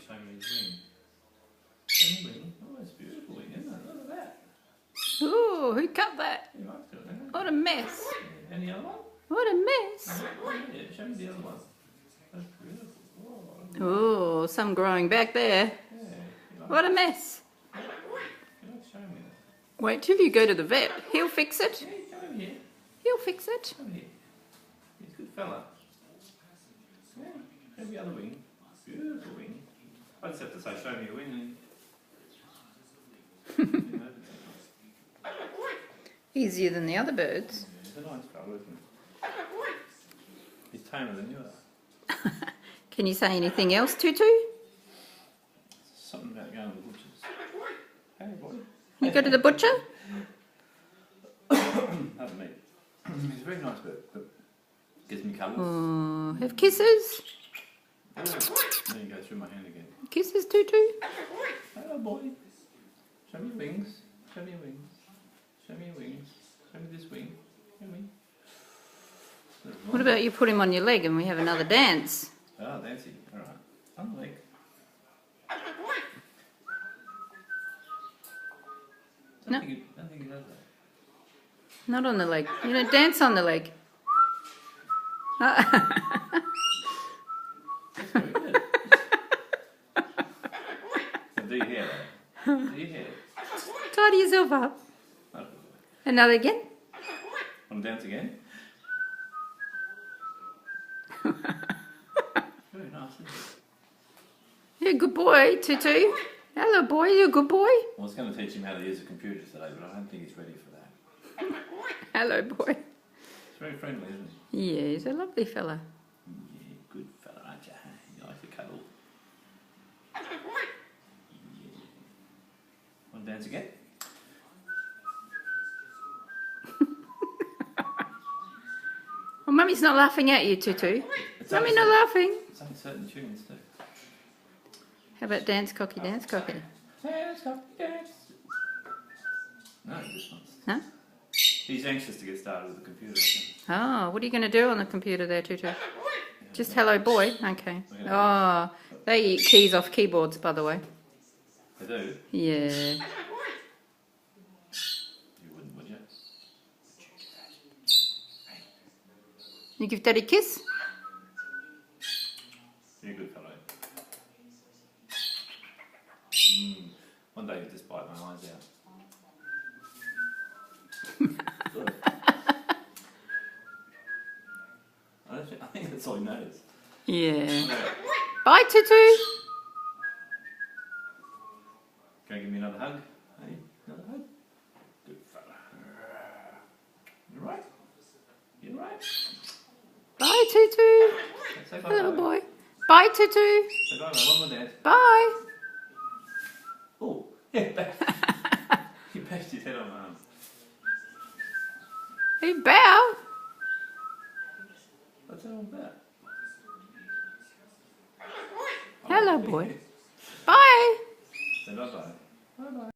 show me his wing. Show me wing. Oh, it's beautiful wing, isn't it? Look at that. Ooh, who cut that? You like it, isn't it? What a mess. Yeah. Any other one? What a mess. Yeah, show me the other one. That's beautiful. Oh, Ooh, some growing back there. yeah. You like What a mess. You like showing me that? Wait till you go to the vet. He'll fix it. Yeah, come over here. He'll fix it. Come here. He's a good fella. Yeah, show me the other wing. Beautiful wing. I just have to say, show me a wing and... Easier than the other birds. He's a nice fella, isn't he? He's tamer than you are. Can you say anything else, Tutu? Something about going to the butcher's. Hey, boy. You go to the butcher? Pardon me. He's a very nice bird, but gives me cuddles. Oh, have kisses? Then you go through my hand again. Kisses, Tutu? Hello, boy. Show me your wings. Show me your wings. Show me your wings. Show me this wing. Show me. What about you put him on your leg and we have another dance? Oh, Nancy. All right. On the leg. No. I don't think he does that. Not on the leg. You don't dance on the leg. That's very good. So do your hair, though. Do your hair. Tidy yourself up. Oh, Another again? want to dance again? Very nice, isn't it? You're a good boy, Tutu. Hello, boy. You're a good boy. I was going to teach him how to use a computer today, but I don't think he's ready for that. Hello, boy. He's very friendly, isn't he? Yeah, he's a lovely fella. Yeah, good fella, aren't you? You like to cuddle. Yeah. Want to dance again? Oh, Mummy's not laughing at you, Tutu. It's Mummy only not certain- laughing. It's only certain tunes too. How about dance, cocky, dance, cocky? Dance, dance. No, this one's... Huh? He's anxious to get started with the computer, I think. Oh, what are you going to do on the computer there, Tutu? Just hello, boy? Okay. Oh, they eat keys off keyboards, by the way. They do? Yeah. You wouldn't, would you? You give Daddy a kiss? You're a good fellow. One day you just bite my eyes out. I think that's all he knows. Yeah. Bye, Tutu. Can you give me another hug? Hey, another hug? Good fella. You right? You right? Bye, Tutu. Say bye, Little bye. boy. Bye, Tutu. Say bye, bye. One more dance. Bye. Oh, yeah. He bashed his head on my arm. Hey, bow. What's that all about? Hello, boy. Bye. Say bye bye. Bye bye.